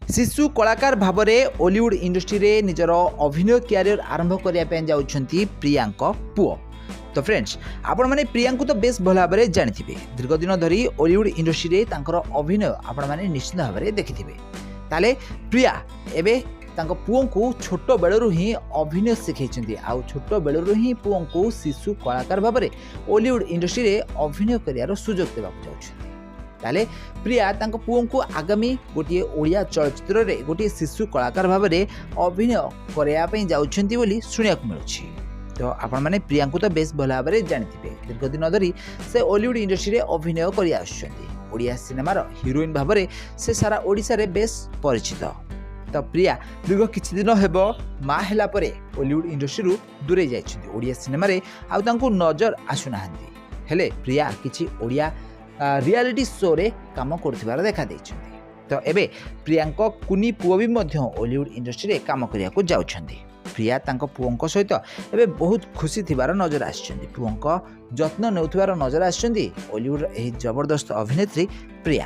शिशु कलाकार भाव में ओलीवुड इंडस्ट्री रे निजर अभिनय कैरियर आरंभ करने जाउछंती प्रियांक पुओ। तो फ्रेंड्स आपण मैंने प्रियांक तो बेस भल भाव में जानी दीर्घ दिन धरी ओलीवुड इंडस्ट्री रे तांकर अभिनय आपण मैंने निश्चित भाव में देखिथिबे। ताले प्रिया एबे तांको पुओ को छोट बेलू ही अभिनय शिखई आउ छोट बेलू ही पुओ को शिशु कलाकार भाव में ओलीवुड इंडस्ट्री रे अभिनय करियार सुजोग देबाक जाउछंती। ताले प्रिया तांको पुओ को आगामी गोटे ओडिया चलचित्र रे गोटे शिशु कलाकार भाव में अभिनय करने जाउछंती बोली सुनियाक मिलुछि। तो आपण माने प्रिया को तो बेस भल भाव में जानिथिबे दीर्घ दिन धरी से ओलीवुड इंडस्ट्री रे अभिनय करि आछंती। ओडिया सिनेमार हिरोइन भाव में से सारा ओडिशा रे बेस परिचित। तो प्रिया दीर्घ किछि दिन हेबो माँ हैला परे ओलीवुड इंडस्ट्री दूरे जाइछंती। ओडिया सिनेमा रे आउ तांको नजर आसुनाहांती। हेले प्रिया किछि ओडिया रियलिटी शो रे काम करथिबार देखा दैछंती। तो एबे प्रियांक कुनी पुओ भी मध्य ओलीवुड इंडस्ट्री रे काम करिया को जाउछंती। प्रिया तांको पुओंक सहित एबे बहुत खुशी थिबार नजर आछंती। पुओंक जत्न नेउथिबार नजर आछंती ओलीवुड एही जबरदस्त अभिनेत्री प्रिया।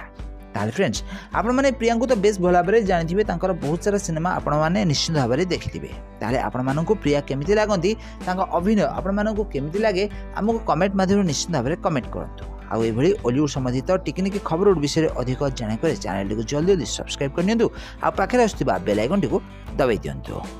ताले फ्रेंड्स आपण माने प्रियांक तो बेस भल भाव में जानिथिबे तांकर बहुत सारा सिनेमा आपण माने निश्चित भाव में देखिथिबे। ताले आपण माननकु प्रिया केमिति लागंती तांका अभिनय आपण माननकु केमिति लागे हमकु कमेंट माध्यम निश्चित भाव में कमेंट करंतु। आउ एभली ओलीवुड संबंधित टिकनिकी खबर विषय अधिक जाना जल्दी जल्दी सब्सक्राइब करनियंतु आ पाखरे आसुथिबा बेल आइकन टिकु दबाई दियंतु।